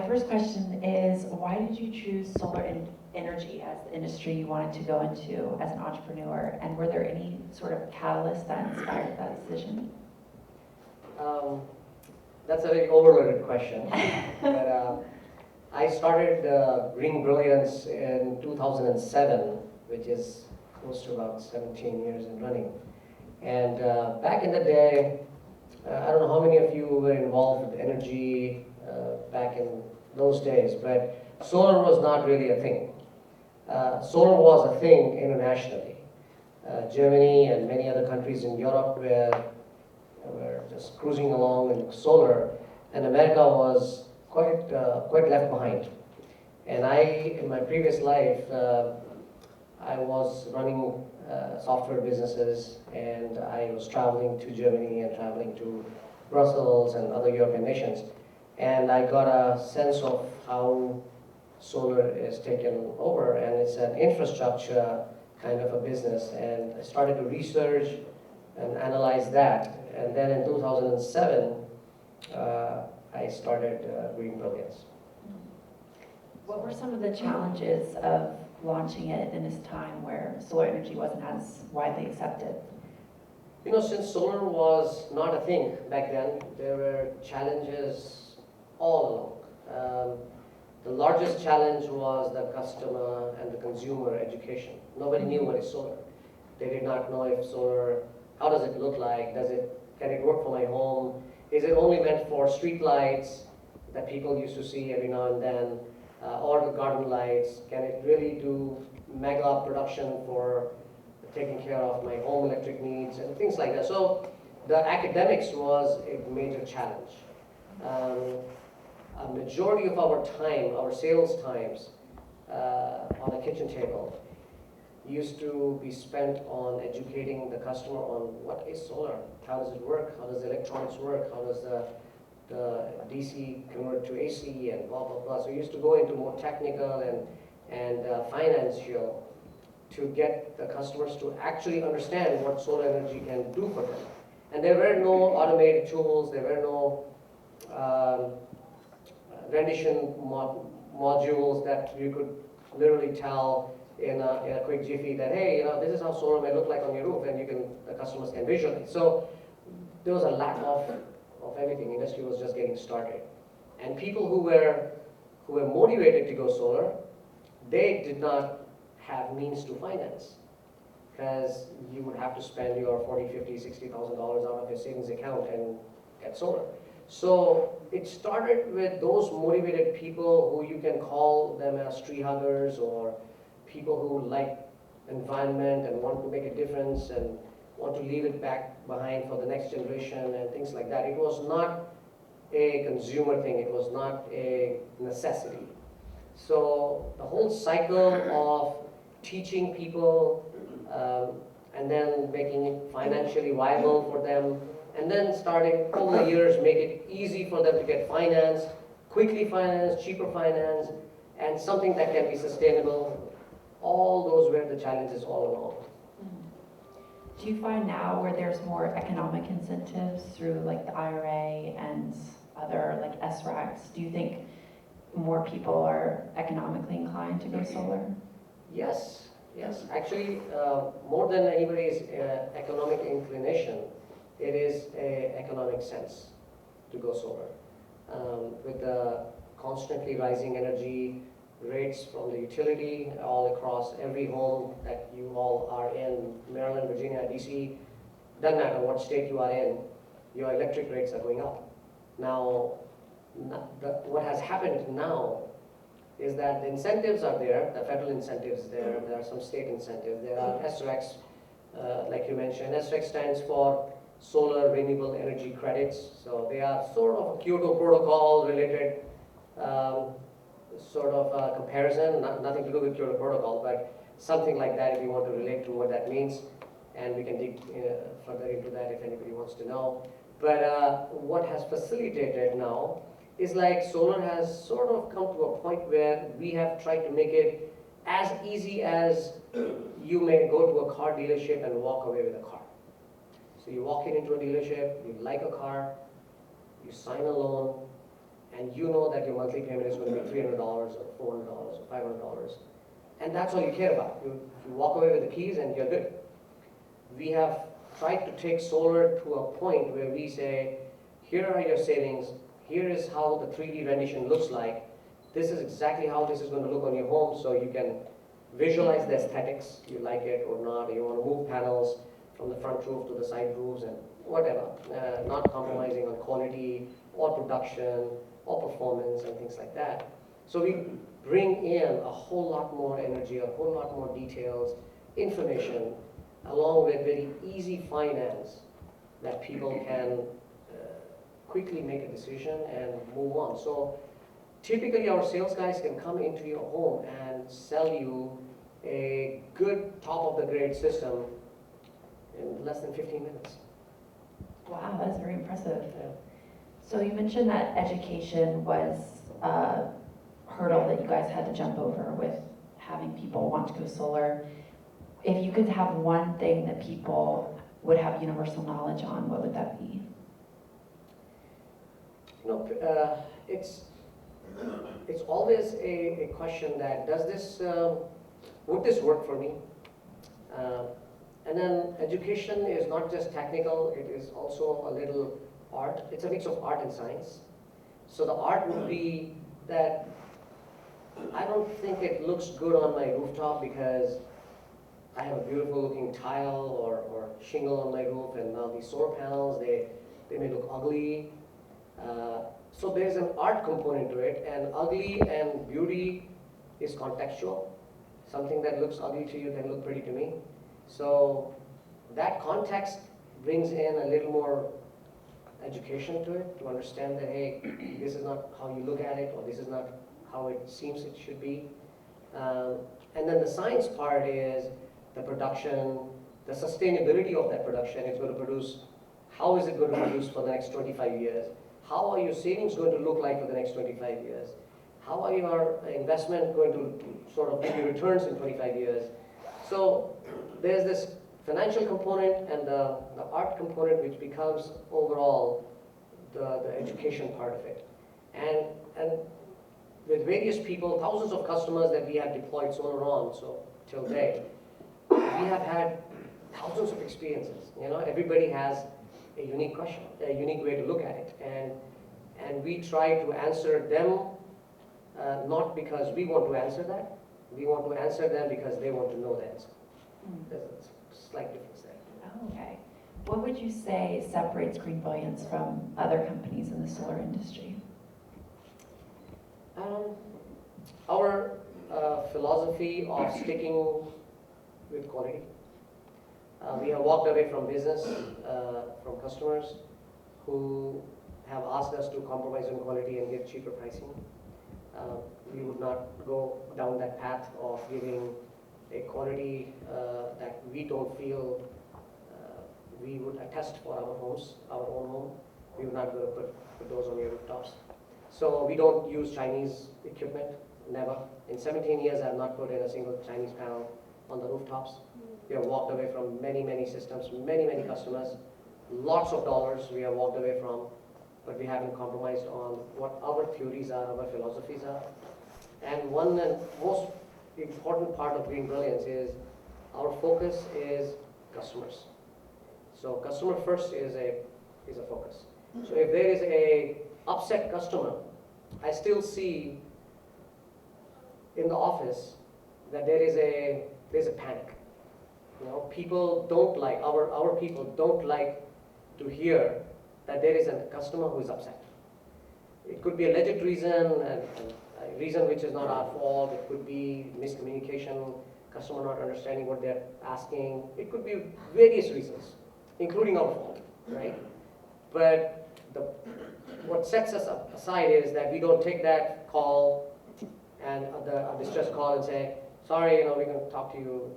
my first question is, why did you choose energy as the industry you wanted to go into as an entrepreneur? And were there any sort of catalysts that inspired that decision? That's a very overloaded question. But I started GreenBrilliance in 2007, which is close to about 17 years in running. And back in the day, I don't know how many of you were involved with energy back in those days, but solar was not really a thing. Solar was a thing internationally. Germany and many other countries in Europe were just cruising along in solar, and America was quite left behind. And in my previous life, I was running software businesses, and I was traveling to Germany and traveling to Brussels and other European nations. And I got a sense of how solar is taken over, and it's an infrastructure kind of a business. And I started to research and analyze that. And then in 2007, I started GreenBrilliance. What were some of the challenges of launching it in this time where solar energy wasn't as widely accepted? You know, since solar was not a thing back then, there were challenges all along. The largest challenge was the customer and the consumer education. Nobody knew what is solar. They did not know if solar, how does it look like? Can it work for my home? Is it only meant for street lights that people used to see every now and then? Or the garden lights? Can it really do mega production for taking care of my home electric needs and things like that? So the academics was a major challenge. A majority of our time, our sales times on the kitchen table used to be spent on educating the customer on what is solar, how does it work, how does the electronics work, how does the DC convert to AC and blah, blah, blah. So we used to go into more technical and financial to get the customers to actually understand what solar energy can do for them. And there were no automated tools, there were no rendition modules that you could literally tell in a quick jiffy that, hey, this is how solar may look like on your roof, and the customers can visualize. So there was a lack of everything. Industry was just getting started. And people who were motivated to go solar, they did not have means to finance, because you would have to spend your $40,000, $50,000, $60,000 out of your savings account and get solar. So it started with those motivated people who you can call them as tree huggers, or people who like environment and want to make a difference and want to leave it back behind for the next generation and things like that. It was not a consumer thing. It was not a necessity. So the whole cycle of teaching people and then making it financially viable for them, and then starting over the years make it easy for them to get finance, quickly finance, cheaper finance, and something that can be sustainable. All those were the challenges all along. Do you find now where there's more economic incentives through like the IRA and other like SRACs, do you think more people are economically inclined to go solar? Yes. Actually, more than anybody's economic inclination, it is an economic sense to go solar. With the constantly rising energy rates from the utility all across every home that you all are in, Maryland, Virginia, DC, doesn't matter what state you are in, your electric rates are going up. Now, what has happened now is that the incentives are there, the federal incentives there are some state incentives, there are SRECs, like you mentioned. SREC stands for Solar Renewable Energy Credits, so they are sort of a Kyoto Protocol related sort of comparison, nothing to do with Kyoto Protocol, but something like that if you want to relate to what that means, and we can dig further into that if anybody wants to know. But what has facilitated now is like solar has sort of come to a point where we have tried to make it as easy as you may go to a car dealership and walk away with a car. So you walk into a dealership, you like a car, you sign a loan, and you you know that your monthly payment is going to be $300 or $400 or $500, and that's all you care about. You walk away with the keys and you're good. We have tried to take solar to a point where we say, here are your savings, here is how the 3D rendition looks like, this is exactly how this is going to look on your home, so you can visualize the aesthetics, you like it or not, or you want to move panels from the front roof to the side roofs and whatever, not compromising on quality or production or performance and things like that. So we bring in a whole lot more energy, a whole lot more details, information, along with very easy finance that people can quickly make a decision and move on. So typically our sales guys can come into your home and sell you a good top of the grade system in less than 15 minutes. Wow, that's very impressive. Yeah. So you mentioned that education was a hurdle that you guys had to jump over with having people want to go solar. If you could have one thing that people would have universal knowledge on, what would that be? You know, it's always a question that, does this, would this work for me? And then education is not just technical, it is also a little art. It's a mix of art and science. So the art would be that I don't think it looks good on my rooftop because I have a beautiful looking tile or shingle on my roof, and now these solar panels, they may look ugly. So there's an art component to it, and ugly and beauty is contextual. Something that looks ugly to you can look pretty to me. So that context brings in a little more education to it, to understand that, hey, this is not how you look at it, or this is not how it seems it should be. And then the science part is the production, the sustainability of that production. It's going to produce, how is it going to produce for the next 25 years? How are your savings going to look like for the next 25 years? How are your investment going to sort of give you returns in 25 years? So there's this financial component and the art component, which becomes overall the education part of it. And with various people, thousands of customers that we have deployed solar on, so till date, we have had thousands of experiences. You know, everybody has a unique question, a unique way to look at it, and we try to answer them, not because we want to answer that, we want to answer them because they want to know the answer. There's a slight difference there. Oh, okay. What would you say separates GreenBrilliance from other companies in the solar industry? Our philosophy of sticking with quality. We have walked away from business, from customers who have asked us to compromise on quality and get cheaper pricing. We would not go down that path of giving a quality that we don't feel we would attest for our homes, our own home. We would not go put those on your rooftops. So we don't use Chinese equipment, never. In 17 years, I have not put in a single Chinese panel on the rooftops. We have walked away from many, many systems, many, many customers. Lots of dollars we have walked away from, but we haven't compromised on what our theories are, our philosophies are. And one and most important part of GreenBrilliance is our focus is customers. So customer first is a focus. So if there is a upset customer, I still see in the office that there's a panic. You know, people don't like, our people don't like to hear that there is a customer who is upset. It could be a legit reason, and a reason which is not our fault. It could be miscommunication, customer not understanding what they're asking. It could be various reasons, including our fault, right? But what sets us aside is that we don't take that call and a distress call and say, sorry, you know, we're going to talk to you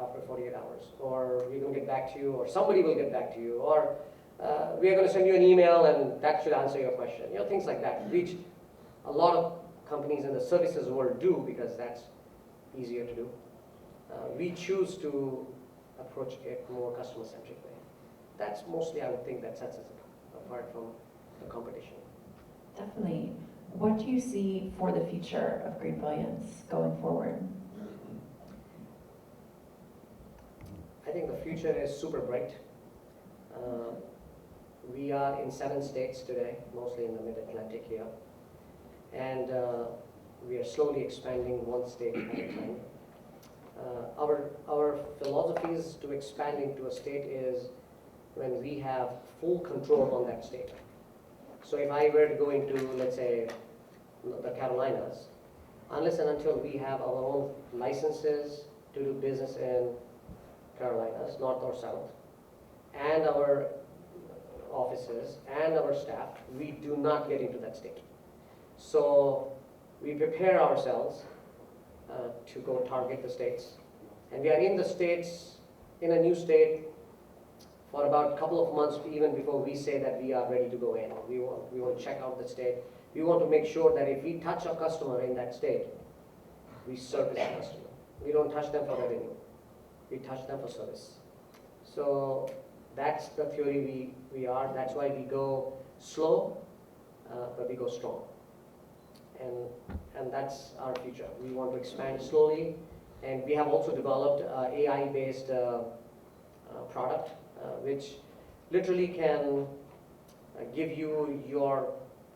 after 48 hours, or we're going to get back to you, or somebody will get back to you, or we're going to send you an email and that should answer your question. You know, things like that, which a lot of companies in the services world do because that's easier to do. We choose to approach it more customer-centric way. That's mostly, I would think, that sets us apart from the competition. Definitely. what do you see for the future of GreenBrilliance going forward? I think the future is super bright. We are in 7 states today, mostly in the mid-Atlantic here. And we are slowly expanding 1 state at a time. Our philosophies to expand into a state is when we have full control on that state. So if I were to go into, let's say, the Carolinas, unless and until we have our own licenses to do business in Carolinas, north or south, and our offices and our staff, we do not get into that state. So we prepare ourselves to go target the states. And we are in the states, in a new state, for about a couple of months, even before we say that we are ready to go in. We want to check out the state. We want to make sure that if we touch a customer in that state, we service the customer. We don't touch them for revenue. We touch them for service. So that's the theory we are. That's why we go slow, but we go strong. And that's our future. We want to expand slowly, and we have also developed AI-based product, which literally can give you your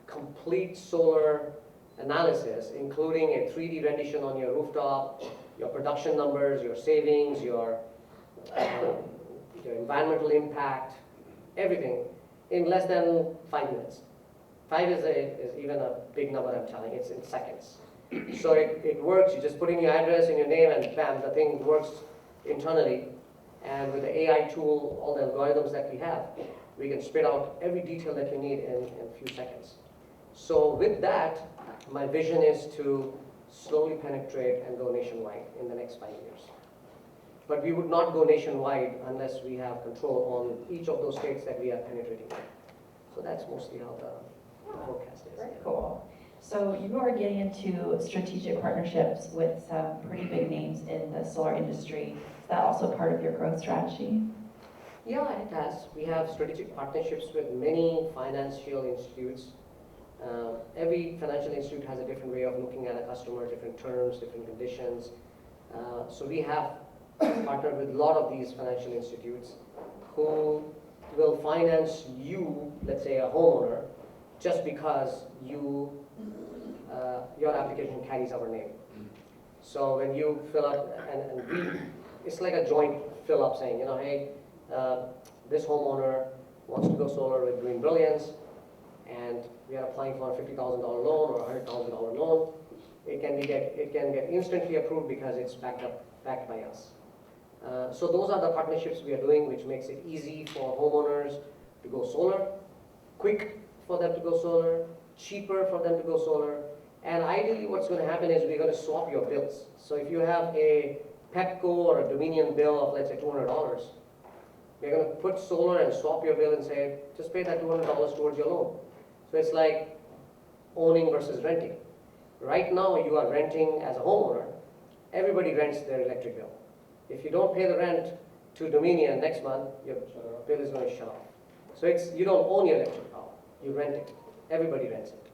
complete solar analysis, including a 3D rendition on your rooftop, your production numbers, your savings, your environmental impact, everything, in less than 5 minutes. 5 is even a big number, I'm telling you. It's in seconds. So it works. You just put in your address and your name, and bam, the thing works internally. And with the AI tool, all the algorithms that we have, we can spit out every detail that you need in a few seconds. So with that, my vision is to slowly penetrate and go nationwide in the next 5 years. But we would not go nationwide unless we have control on each of those states that we are penetrating. So that's mostly how the forecast is. Very cool. So you are getting into strategic partnerships with some pretty big names in the solar industry. Is that also part of your growth strategy? Yeah, it has. We have strategic partnerships with many financial institutes. Every financial institute has a different way of looking at a customer, different terms, different conditions. So we have partnered with a lot of these financial institutes who will finance you, let's say a homeowner, just because your application carries our name. So when you fill up, it's like a joint fill up saying, hey, this homeowner wants to go solar with GreenBrilliance, and we are applying for a $50,000 loan or a $100,000 loan. It can get instantly approved because it's backed by us. So those are the partnerships we are doing, which makes it easy for homeowners to go solar, quick for them to go solar, cheaper for them to go solar, and ideally what's going to happen is we're going to swap your bills. So if you have a Petco or a Dominion bill of, let's say, $200, we're going to put solar and swap your bill and say, just pay that $200 towards your loan. So it's like owning versus renting. Right now you are renting as a homeowner. Everybody rents their electric bill. If you don't pay the rent to Dominion next month, your bill is going to shut off. So you don't own your electric power, you rent it. Everybody rents it.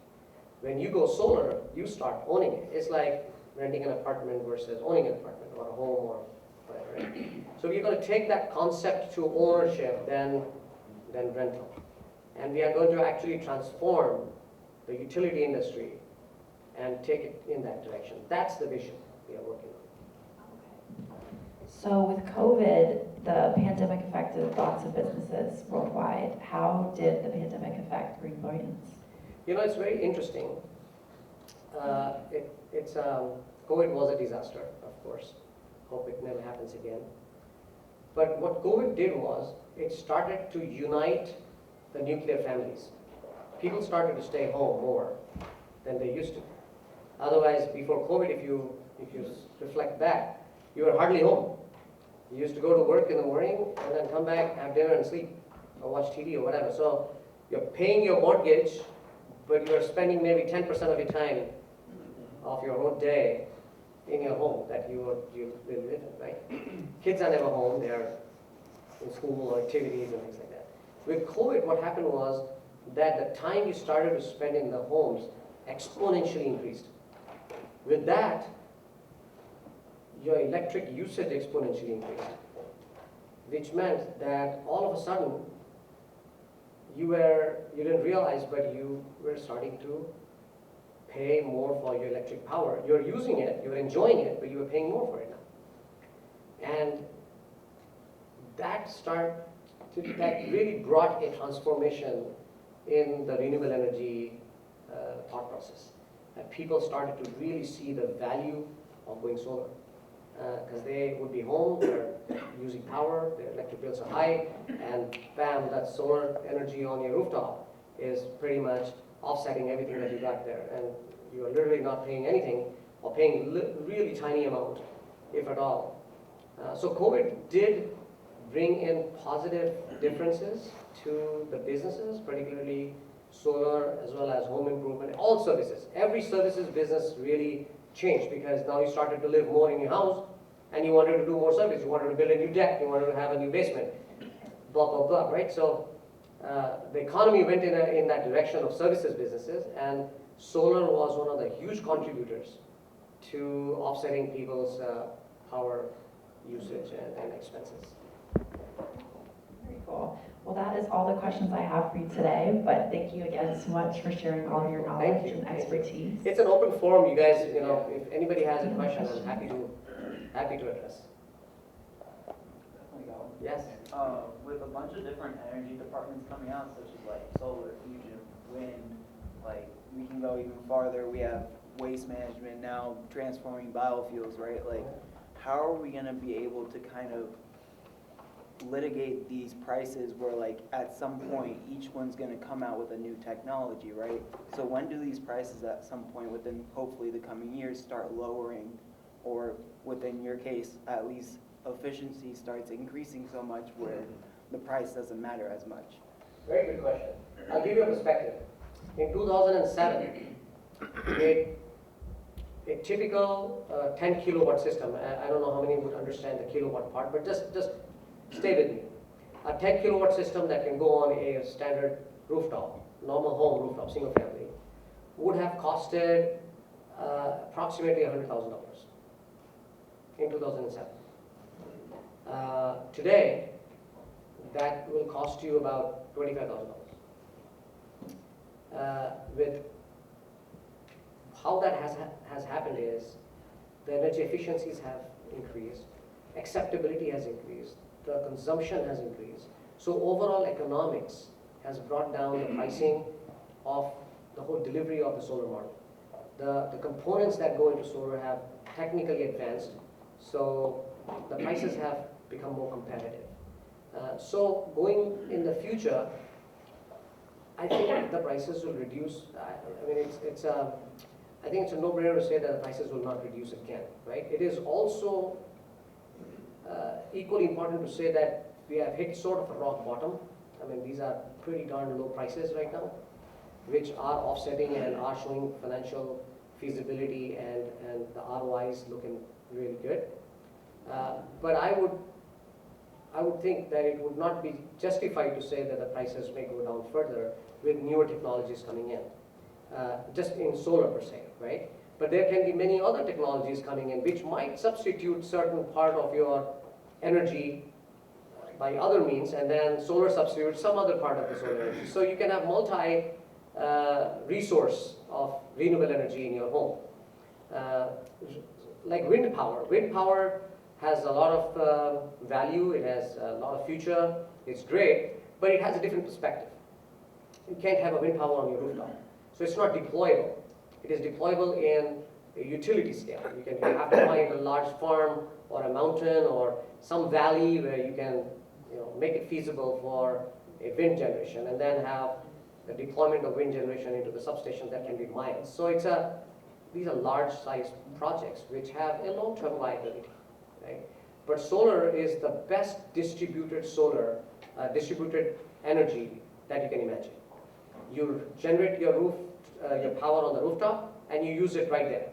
When you go solar, you start owning it. It's like renting an apartment versus owning an apartment or a home or whatever. Right? So we're going to take that concept to ownership, then rental. And we are going to actually transform the utility industry and take it in that direction. That's the vision we are working on. So with COVID, the pandemic affected lots of businesses worldwide. How did the pandemic affect GreenBrilliance? It's very interesting. COVID was a disaster, of course. Hope it never happens again. But what COVID did was, it started to unite the nuclear families. People started to stay home more than they used to. Otherwise, before COVID, if you reflect back, you were hardly home. You used to go to work in the morning and then come back, have dinner and sleep, or watch TV or whatever. So you're paying your mortgage, but you're spending maybe 10% of your time of your whole day in your home that you live in, right? Kids are never home, they're in school or activities and things like that. With COVID, what happened was that the time you started to spend in the homes exponentially increased. With that, your electric usage exponentially increased, which meant that all of a sudden you didn't realize, but you were starting to pay more for your electric power. You're using it, you're enjoying it, but you were paying more for it now. And that really brought a transformation in the renewable energy thought process. And people started to really see the value of going solar. Because they would be home, they're using power, their electric bills are high, and bam, that solar energy on your rooftop is pretty much offsetting everything that you got there. And you are literally not paying anything, or paying really tiny amount, if at all. So COVID did bring in positive differences to the businesses, particularly solar as well as home improvement, all services. Every services business really changed because now you started to live more in your house and you wanted to do more service. You wanted to build a new deck, you wanted to have a new basement, blah, blah, blah, right? So the economy went in that direction of services businesses, and solar was one of the huge contributors to offsetting people's power usage and expenses. Very cool. Well, that is all the questions I have for you today, but thank you again so much for sharing all of your knowledge and expertise. It's an open forum, you guys, if anybody has a question, I'm happy to address. Definitely got one. Yes? With a bunch of different energy departments coming out, such as like solar, fusion, wind, like we can go even farther. We have waste management now, transforming biofuels, right? Like, how are we gonna be able to kind of litigate these prices where like at some point each one's going to come out with a new technology, right? So when do these prices at some point within hopefully the coming years start lowering, or within your case at least efficiency starts increasing so much where the price doesn't matter as much? Very good question. I'll give you a perspective. In 2007, a typical 10 kilowatt system, I don't know how many would understand the kilowatt part, but just stay with me. A 10 kilowatt system that can go on a standard rooftop, normal home rooftop, single family, would have costed approximately $100,000 in 2007. Today, that will cost you about $25,000. With how that has happened is the energy efficiencies have increased, acceptability has increased, the consumption has increased. So overall economics has brought down the pricing of the whole delivery of the solar model. The components that go into solar have technically advanced, so the prices have become more competitive. So going in the future, I think the prices will reduce. I mean, I think it's a no-brainer to say that the prices will not reduce again, right? It is also equally important to say that we have hit sort of a rock bottom. I mean, these are pretty darn low prices right now, which are offsetting and are showing financial feasibility, and the ROIs looking really good. But I would think that it would not be justified to say that the prices may go down further with newer technologies coming in, just in solar per se, right? But there can be many other technologies coming in which might substitute certain part of your energy by other means, and then solar substitutes some other part of the solar energy. So you can have multi-resource of renewable energy in your home. Like wind power. Wind power has a lot of value, it has a lot of future, it's great, but it has a different perspective. You can't have a wind power on your rooftop. So it's not deployable. It is deployable in a utility scale. You have to find a large farm or a mountain or some valley where you can make it feasible for a wind generation, and then have the deployment of wind generation into the substation that can be miles. So these are large size projects which have a long-term viability, right? But solar is the best distributed distributed energy that you can imagine. You generate your power on the rooftop and you use it right there.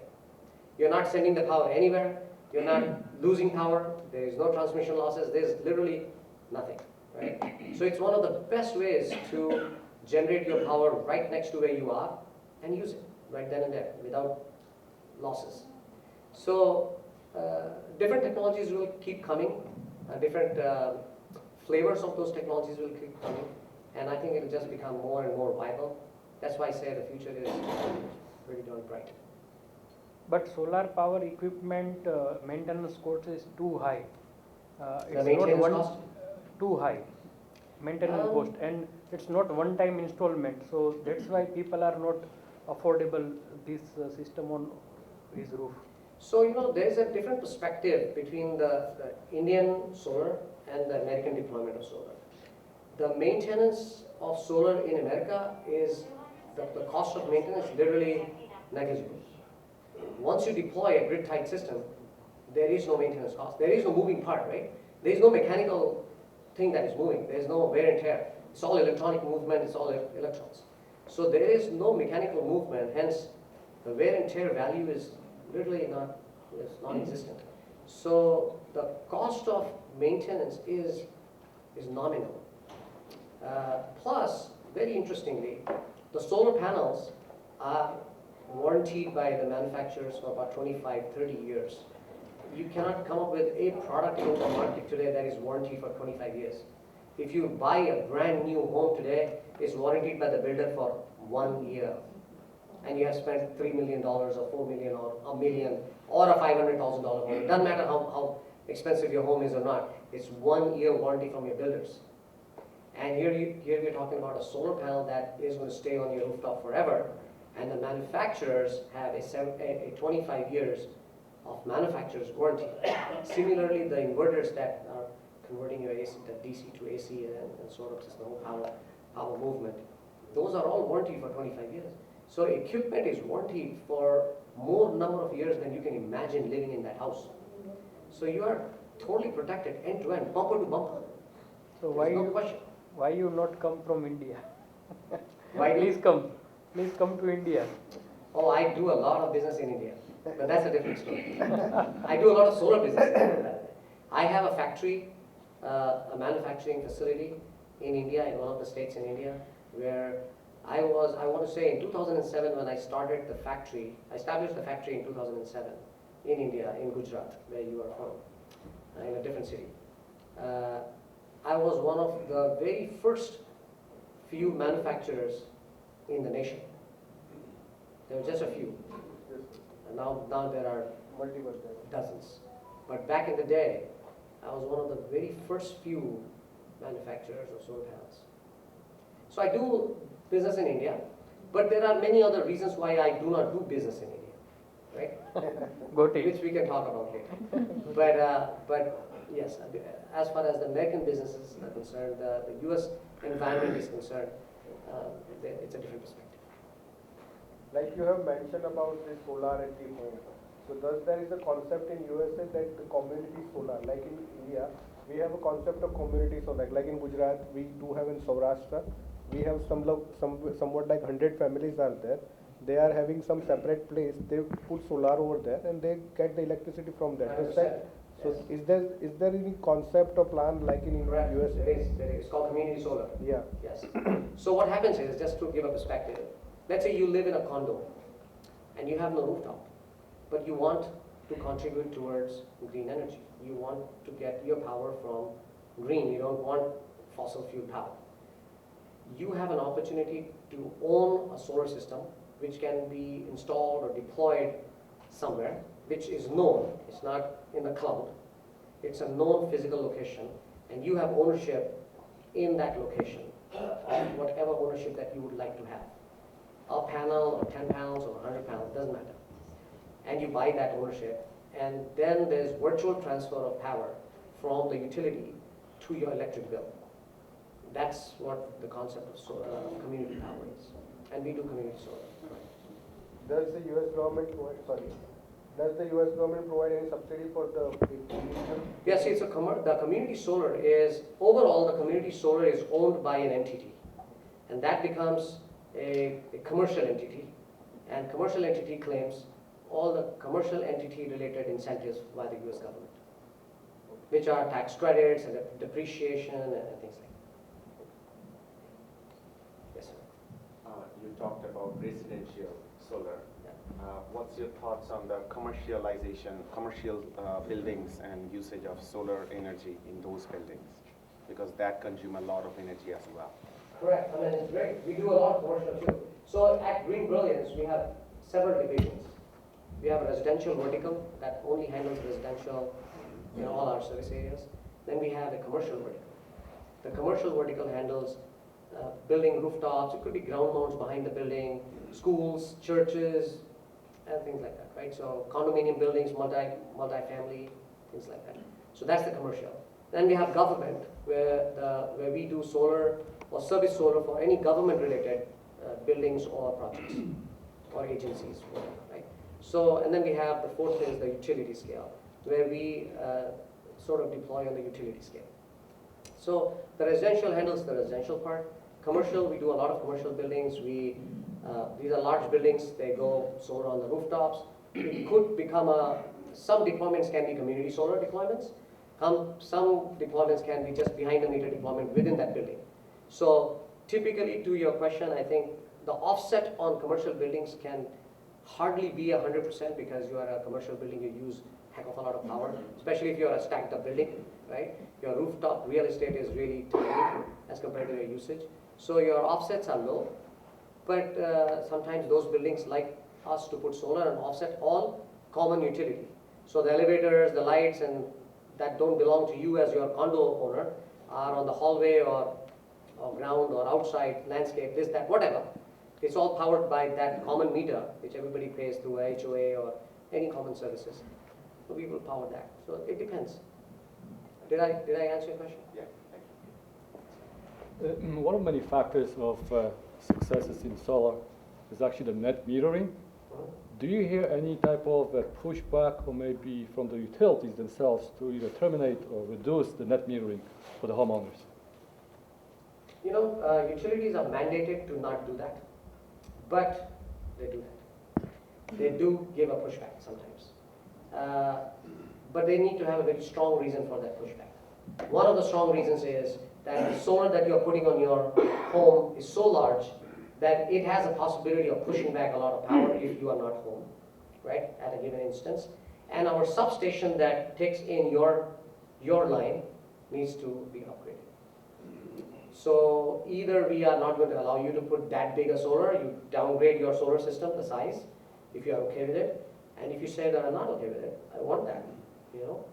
You're not sending the power anywhere. You're not losing power. There is no transmission losses. There's literally nothing, right? So it's one of the best ways to generate your power right next to where you are and use it. right then and there without losses. So different technologies will keep coming, different flavors of those technologies will keep coming, and I think it will just become more and more viable. That's why I say the future is pretty darn bright. But solar power equipment maintenance cost is too high. The maintenance cost? Too high maintenance cost, and it's not one-time installment. So that's why people are not affordable this system on his roof. So there's a different perspective between the Indian solar and the American deployment of solar. The maintenance of solar in America is the cost of maintenance is literally negligible. Once you deploy a grid-tied system, there is no maintenance cost. There is no moving part, right? There is no mechanical thing that is moving. There is no wear and tear. It's all electronic movement. It's all electrons. So there is no mechanical movement. Hence, the wear and tear value is literally non-existent. So the cost of maintenance is nominal. Plus, very interestingly, the solar panels are warranted by the manufacturers for about 25, 30 years. You cannot come up with a product in the market today that is warranted for 25 years. If you buy a brand new home today, it's warranted by the builder for 1 year. And you have spent $3 million or $4 million or $1 million or a $500,000 home. It doesn't matter how expensive your home is or not. It's 1 year warranty from your builders. And here we're talking about a solar panel that is going to stay on your rooftop forever. And the manufacturers have a 25 years of manufacturer's warranty. Similarly, the inverters that are converting your AC, the DC to AC and sort of just the whole power movement, those are all warranted for 25 years. So equipment is warranted for more number of years than you can imagine living in that house. So you are totally protected end to end, bumper to bumper. So why you not come from India? Please come to India. Oh, I do a lot of business in India, but that's a different story. I do a lot of solar business. I have a factory, a manufacturing facility in India, in one of the states in India, where I want to say in 2007 when I started the factory, I established the factory in 2007 in India, in Gujarat, where you are from, in a different city. I was one of the very first few manufacturers in the nation. There were just a few. And now there are dozens. But back in the day, I was one of the very first few manufacturers of solar panels. So I do business in India, but there are many other reasons why I do not do business in India, right? Which we can talk about later. But yes, as far as the American businesses are concerned, the US environment is concerned, it's a different perspective. Like you have mentioned about the solar at the home. So thus there is a concept in USA that the community solar, like in India, we have a concept of community solar. Like in Gujarat, we do have in Saurashtra, we have somewhat like 100 families are there. They are having some separate place. They put solar over there and they get the electricity from there. So is there any concept or plan like in USA? It's called community solar. Yeah. Yes. So what happens is, just to give a perspective, let's say you live in a condo and you have no rooftop, but you want to contribute towards green energy. You want to get your power from green. You don't want fossil fuel power. You have an opportunity to own a solar system which can be installed or deployed somewhere, which is known. It's not in the cloud. It's a known physical location, and you have ownership in that location of whatever ownership that you would like to have. A panel or 10 panels or 100 panels, doesn't matter. And you buy that ownership, and then there's virtual transfer of power from the utility to your electric bill. That's what the concept of solar, community power is. And we do community solar. Does the US government provide any subsidy for the Yes, it's the community solar is, overall the community solar is owned by an entity. And that becomes a commercial entity. And commercial entity claims all the commercial entity related incentives by the US government, which are tax credits and depreciation and things like that. Yes, sir. You talked about residential solar. what's your thoughts on the commercial buildings and usage of solar energy in those buildings? Because that consume a lot of energy as well. Correct. I mean, it's great. We do a lot of commercial too. So at GreenBrilliance, we have several divisions. We have a residential vertical that only handles residential in all our service areas. Then we have a commercial vertical. The commercial vertical handles building rooftops. It could be ground mounts behind the building, schools, churches, and things like that, right? So condominium buildings, multi-family, things like that. So that's the commercial. Then we have government, where we do solar or service solar for any government-related buildings or projects or agencies, whatever, right? So, and then we have the fourth is the utility scale, where we sort of deploy on the utility scale. So the residential handles the residential part. Commercial, we do a lot of commercial buildings. These are large buildings. They go solar on the rooftops. It could become some deployments can be community solar deployments. Some deployments can be just behind the meter deployment within that building. So typically, to your question, I think the offset on commercial buildings can hardly be 100% because you are a commercial building, you use heck of a lot of power, especially if you are a stacked up building, right? Your rooftop real estate is really tiny as compared to your usage. So your offsets are low, but sometimes those buildings like us to put solar and offset all common utility. So the elevators, the lights, and that don't belong to you as your condo owner are on the hallway or ground or outside, landscape, this, that, whatever. It's all powered by that common meter, which everybody pays through a HOA or any common services. So we will power that. So it depends. Did I answer your question? Yeah, thank you. One of many factors of successes in solar is actually the net metering. Do you hear any type of pushback or maybe from the utilities themselves to either terminate or reduce the net metering for the homeowners? You know, utilities are mandated to not do that, but they do that. They do give a pushback sometimes. But they need to have a very strong reason for that pushback. One of the strong reasons is that the solar that you're putting on your home is so large that it has a possibility of pushing back a lot of power if you are not home, right, at a given instance. And our substation that takes in your line needs to be upgraded. So either we are not going to allow you to put that big a solar, you downgrade your solar system, the size, if you are okay with it. And if you say that I'm not okay with it, I want that, you know,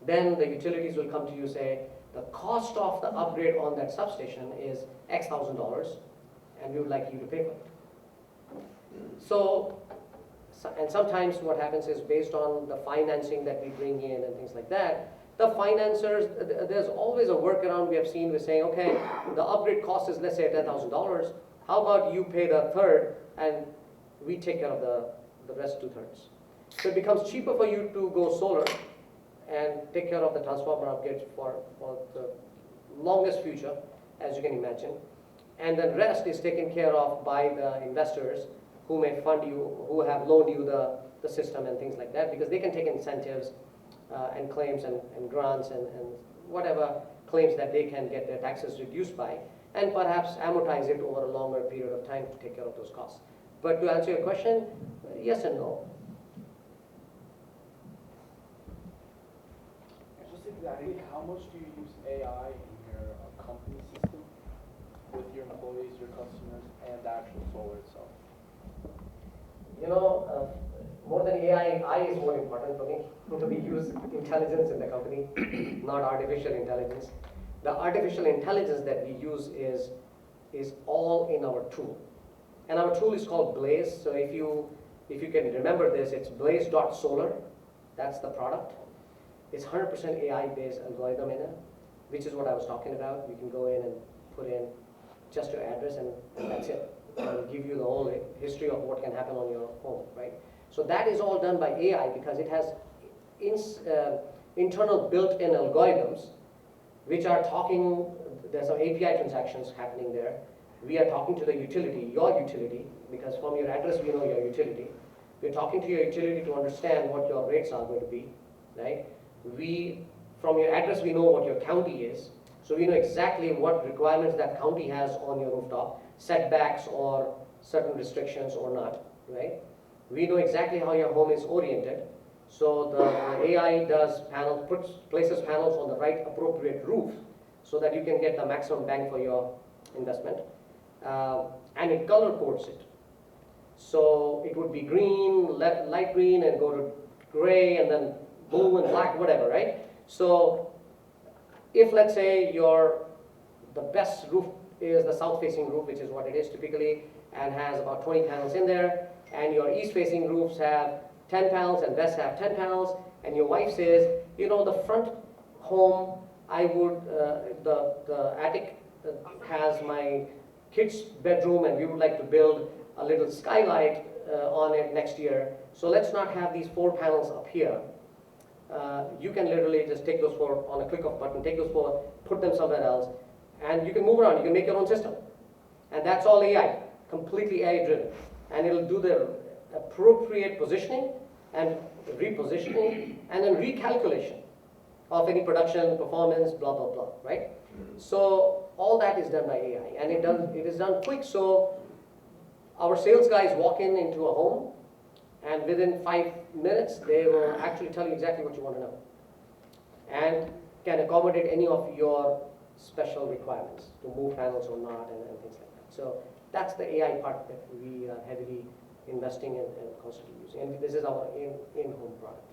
then the utilities will come to you and say, the cost of the upgrade on that substation is X thousand dollars, and we would like you to pay for it. So, and sometimes what happens is based on the financing that we bring in and things like that, the financiers, there's always a workaround we have seen with saying, okay, the upgrade cost is, let's say, $10,000. How about you pay the third and we take care of the rest 2/3. So it becomes cheaper for you to go solar and take care of the transformer upgrades for the longest future, as you can imagine. And the rest is taken care of by the investors who may fund you, who have loaned you the system and things like that, because they can take incentives and claims and grants and whatever claims that they can get their taxes reduced by, and perhaps amortize it over a longer period of time to take care of those costs. But to answer your question, yes and no. Just exactly how much do you use AI in your company system with your employees, your customers, and the actual solar itself? You know, more than AI, I is more important for me. We use intelligence in the company, not artificial intelligence. The artificial intelligence that we use is all in our tool. And our tool is called Blaze. So if you can remember this, it's blaze.solar. That's the product. It's 100% AI-based algorithm in it, which is what I was talking about. You can go in and put in just your address and that's it. And give you the whole history of what can happen on your home, right? So that is all done by AI because it has internal built-in algorithms which are talking, there's some API transactions happening there. We are talking to the utility, your utility, because from your address we know your utility. We're talking to your utility to understand what your rates are going to be, right? From your address we know what your county is, so we know exactly what requirements that county has on your rooftop, setbacks or certain restrictions or not, right? We know exactly how your home is oriented. So the AI does places panels on the right appropriate roof so that you can get the maximum bang for your investment. And it color codes it. So it would be green, light green, and go to gray, and then blue and black, whatever, right? So if, let's say, the best roof is the south-facing roof, which is what it is typically, and has about 20 panels in there, and your east-facing roofs have 10 panels and west have 10 panels, and your wife says, you know, the front home, I would, the attic has my kids' bedroom, and we would like to build a little skylight on it next year. So let's not have these 4 panels up here. You can literally just take those 4 on a click of a button, take those 4, put them somewhere else, and you can move around, you can make your own system. And that's all AI, completely AI driven. And it'll do the appropriate positioning and repositioning and then recalculation of any production, performance, blah, blah, blah, right? So all that is done by AI, and it is done quick. So our sales guys walk into a home, and within 5 minutes, they will actually tell you exactly what you want to know, and can accommodate any of your special requirements to move panels or not, and things like that. So that's the AI part that we are heavily investing in and constantly using. And this is our in-home product.